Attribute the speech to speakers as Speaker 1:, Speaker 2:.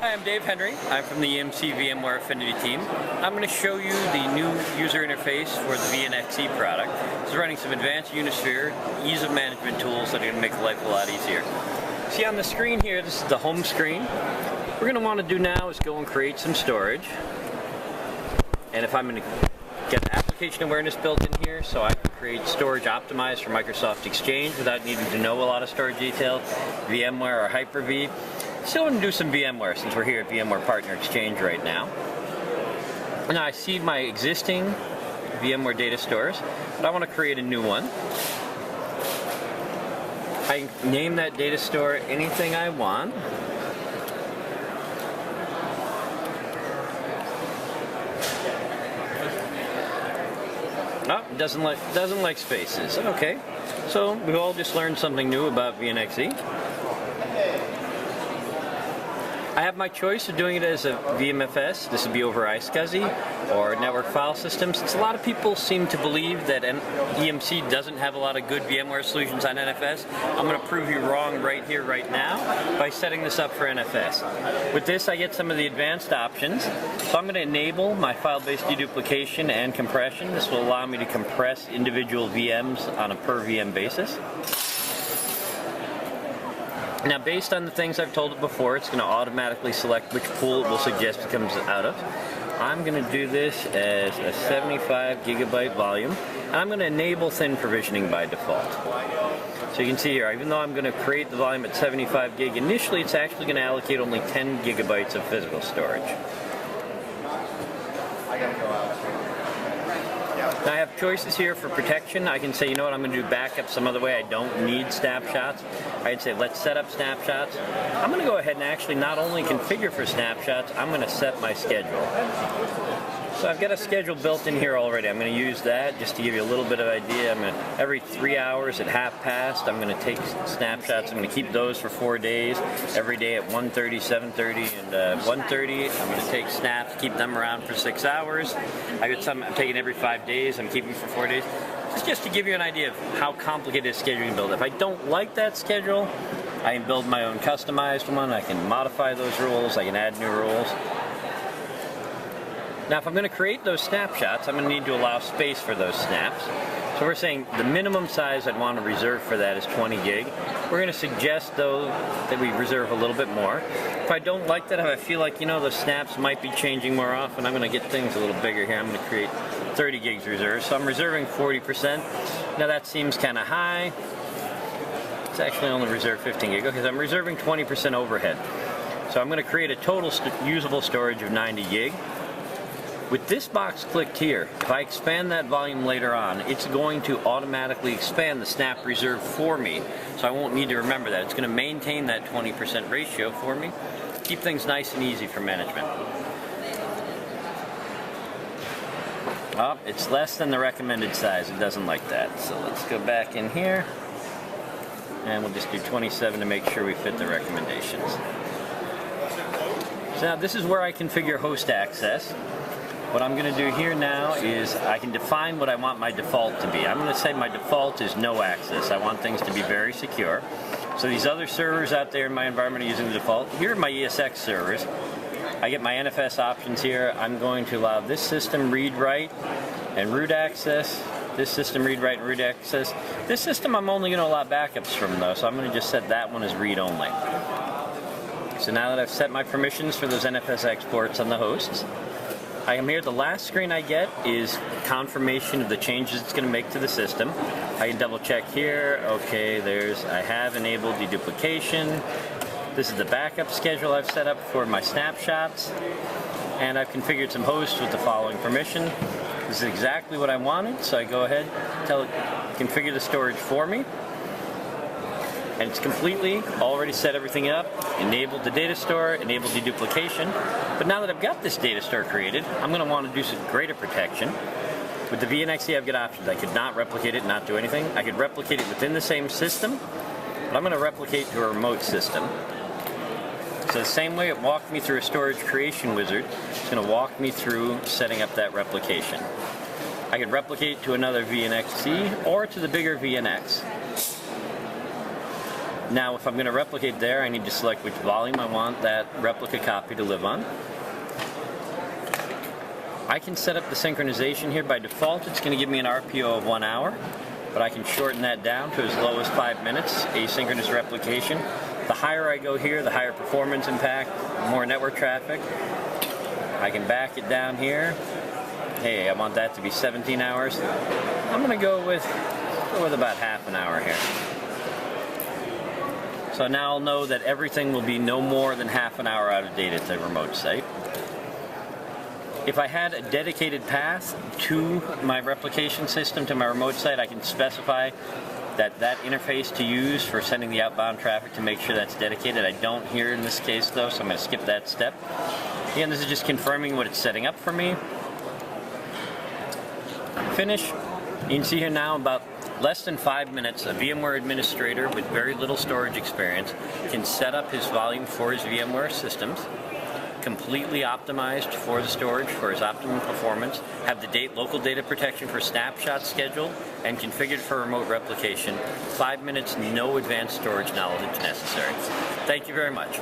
Speaker 1: Hi, I'm Dave Henry. I'm from the EMC VMware Affinity team. I'm going to show you the new user interface for the VNXe product. It's running some advanced Unisphere ease of management tools that are going to make life a lot easier. See on the screen here, this is the home screen. What we're going to want to do now is go and create some storage. And if I'm going to get application awareness built in here, so I can create storage optimized for Microsoft Exchange without needing to know a lot of storage details, VMware or Hyper-V. Still want to do some VMware since we're here at VMware Partner Exchange right now. Now I see my existing VMware data stores, but I want to create a new one. I can name that data store anything I want. Oh, doesn't like spaces. Okay, so we've all just learned something new about VNXe. I have my choice of doing it as a VMFS. This would be over iSCSI or network file system. Since a lot of people seem to believe that EMC doesn't have a lot of good VMware solutions on NFS, I'm going to prove you wrong right here, right now, by setting this up for NFS. With this, I get some of the advanced options. So I'm going to enable my file-based deduplication and compression. This will allow me to compress individual VMs on a per VM basis. Now, based on the things I've told it before, it's going to automatically select which pool it will suggest it comes out of. I'm going to do this as a 75 gigabyte volume, and I'm going to enable thin provisioning by default. So you can see here, even though I'm going to create the volume at 75 gig, initially it's actually going to allocate only 10 gigabytes of physical storage. Now I have choices here for protection. I can say, you know what, I'm going to do backup some other way. I don't need snapshots. I can say, let's set up snapshots. I'm going to go ahead and actually not only configure for snapshots, I'm going to set my schedule. So I've got a schedule built in here already. I'm going to use that just to give you a little bit of idea. Every 3 hours at half past, I'm going to take snapshots. I'm going to keep those for 4 days. Every day at 1:30, 7:30, and 1:30, I'm going to take snaps, keep them around for 6 hours. I got some I'm taking every 5 days. I'm keeping for 4 days. It's just to give you an idea of how complicated a schedule you can build. If I don't like that schedule, I can build my own customized one. I can modify those rules. I can add new rules. Now if I'm going to create those snapshots, I'm going to need to allow space for those snaps. So we're saying the minimum size I'd want to reserve for that is 20 gig. We're going to suggest though that we reserve a little bit more. If I don't like that, if I feel like, you know, the snaps might be changing more often, I'm going to get things a little bigger here. I'm going to create 30 gigs reserved. So I'm reserving 40%. Now that seems kind of high. It's actually only reserved 15 gig. Okay, so I'm reserving 20% overhead. So I'm going to create a total usable storage of 90 gig. With this box clicked here, if I expand that volume later on, it's going to automatically expand the snap reserve for me, so I won't need to remember that. It's going to maintain that 20% ratio for me, keep things nice and easy for management. Oh, it's less than the recommended size. It doesn't like that. So let's go back in here, and we'll just do 27 to make sure we fit the recommendations. So now this is where I configure host access. What I'm going to do here now is I can define what I want my default to be. I'm going to say my default is no access. I want things to be very secure. So these other servers out there in my environment are using the default. Here are my ESX servers. I get my NFS options here. I'm going to allow this system read-write and root access. This system read-write and root access. This system I'm only going to allow backups from though, so I'm going to just set that one as read-only. So now that I've set my permissions for those NFS exports on the hosts, I am here. The last screen I get is confirmation of the changes it's going to make to the system. I can double check here. Okay, I have enabled deduplication. This is the backup schedule I've set up for my snapshots. And I've configured some hosts with the following permission. This is exactly what I wanted, so I go ahead, tell it, configure the storage for me. And it's completely already set everything up, enabled the data store, enabled deduplication. But now that I've got this data store created, I'm going to want to do some greater protection. With the VNXe, I've got options. I could not replicate it, not do anything. I could replicate it within the same system, but I'm going to replicate to a remote system. So the same way it walked me through a storage creation wizard, it's going to walk me through setting up that replication. I could replicate to another VNXe or to the bigger VNX. Now, if I'm going to replicate there, I need to select which volume I want that replica copy to live on. I can set up the synchronization here. By default, it's going to give me an RPO of 1 hour, but I can shorten that down to as low as 5 minutes, asynchronous replication. The higher I go here, the higher performance impact, more network traffic. I can back it down here. Hey, I want that to be 17 hours. I'm going to go with about half an hour here. So now I'll know that everything will be no more than half an hour out of date at the remote site. If I had a dedicated path to my replication system, to my remote site, I can specify that interface to use for sending the outbound traffic to make sure that's dedicated. I don't here in this case though, so I'm going to skip that step. Again, this is just confirming what it's setting up for me. Finish. You can see here now about less than 5 minutes, a VMware administrator with very little storage experience can set up his volume for his VMware systems, completely optimized for the storage for his optimum performance, have the local data protection for snapshots scheduled, and configured for remote replication. 5 minutes, no advanced storage knowledge necessary. Thank you very much.